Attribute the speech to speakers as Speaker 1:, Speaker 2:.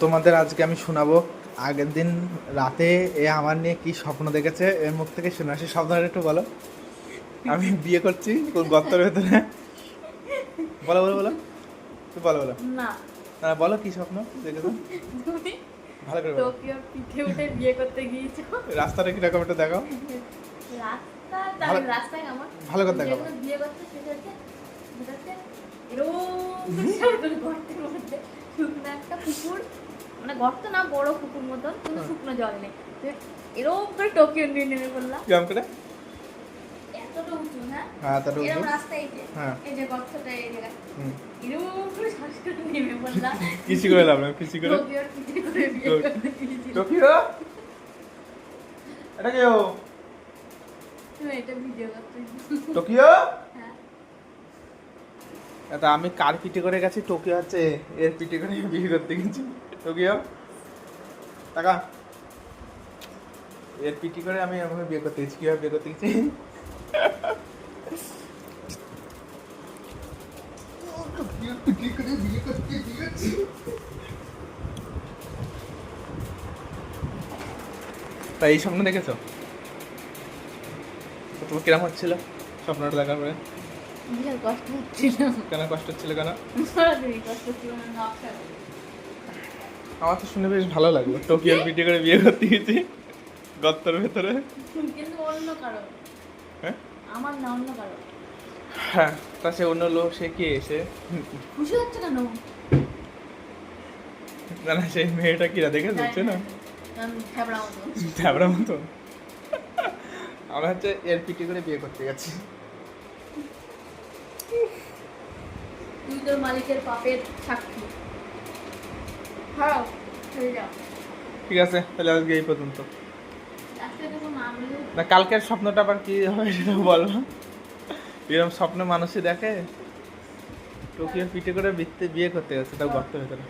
Speaker 1: তোমাদের আজকে আমি শোনাবো আগের দিন রাতে এ আমার নিয়ে কি স্বপ্ন দেখেছে এর মুখ থেকে শুনে আসি। স্বপ্নটা একটু বলো। আমি বিয়ে করছি কোন গর্তের ভেতরে। বলো বলো বলো, তুই বলো বলো।
Speaker 2: না
Speaker 1: না বলো কি স্বপ্ন দেখেছো,
Speaker 2: তুমি
Speaker 1: ভালো করে বলো।
Speaker 2: টোকিওর পিঠে উঠে বিয়ে করতে গিয়েছো।
Speaker 1: রাস্তাটা কিরকম একটু দেখাও,
Speaker 2: রাস্তা কেমন
Speaker 1: ভালো করে দেখাও।
Speaker 2: যেখানে বিয়ে করতে সেটাতে এরকম গর্তের মধ্যে শুকনো একটা পুকুর, মানে গর্ত না বড় পুকুর মতন, কিন্তু শুকনো জল নেই। এরকম করে টোকিও নিয়ে নেমে পড়লাম।
Speaker 1: কেমন করে?
Speaker 2: এতটা উঁচু, হ্যাঁ
Speaker 1: হ্যাঁ তাটা
Speaker 2: এরকম রাস্তা, এই যে
Speaker 1: হ্যাঁ
Speaker 2: এই যে গর্তটা এই জায়গায় এরকম করে শ্বাস করে নেমে পড়লাম।
Speaker 1: কিছু করে লাভ না, কিছু করে।
Speaker 2: টোকিওর পিঠে করে বিয়ে করতে গিয়েছিলাম।
Speaker 1: টোকিও এটা কেউ?
Speaker 2: তুমি এটা ভিডিও করতে
Speaker 1: টোকিও
Speaker 2: হ্যাঁ
Speaker 1: এটা আমি কার পিঠে করে গেছি? টোকিও হচ্ছে এর পিঠে করে বিয়ে করতে গেছি। টোকিও টাকা এর পিঠে করে আমি এরকম বিয়ে করতে গেছি। কিভাবে বিয়ে করতে গেছি? তাই এই স্বপ্ন দেখেছো? তো তোমার কিরম হচ্ছিল স্বপ্নটা দেখার পরে?
Speaker 2: বিশাল কষ্ট হচ্ছিল।
Speaker 1: কেন কষ্ট হচ্ছিল কেন?
Speaker 2: কষ্ট হচ্ছিল না, নকশা।
Speaker 1: আমার তো শুনে বেশ ভালো লাগলো। টোকিওর পিঠে করে বিয়ে করতে গেছি গর্তের ভেতরে।
Speaker 2: কিন্তু অন্য কারো,
Speaker 1: হ্যাঁ
Speaker 2: আমার না, অন্য কারো।
Speaker 1: হ্যাঁ, তা সে অন্য লোক, সে কি এসে
Speaker 2: খুশি হচ্ছে কেন?
Speaker 1: না না, সেই মেয়েটা কিরা দেখে যাচ্ছে না
Speaker 2: খ্যাবড়া মতো।
Speaker 1: ঝাবড়া মতো। আমরা হচ্ছে এর পিঠে করে বিয়ে করতে গেছি।
Speaker 2: তুই তোর মালিকের পাপের সাক্ষী। হারাও চলে যাও।
Speaker 1: ঠিক আছে, তাহলে আজকে এই পর্যন্ত।
Speaker 2: আজকে দেখো মামলে
Speaker 1: না কালকের স্বপ্নটা আবার কি হবে সেটা বলো। এরকম স্বপ্ন মানুষই দেখে। টোকিওর পিঠে করে বিয়ে করতে গেছে, তাও গর্তের ভেতরে।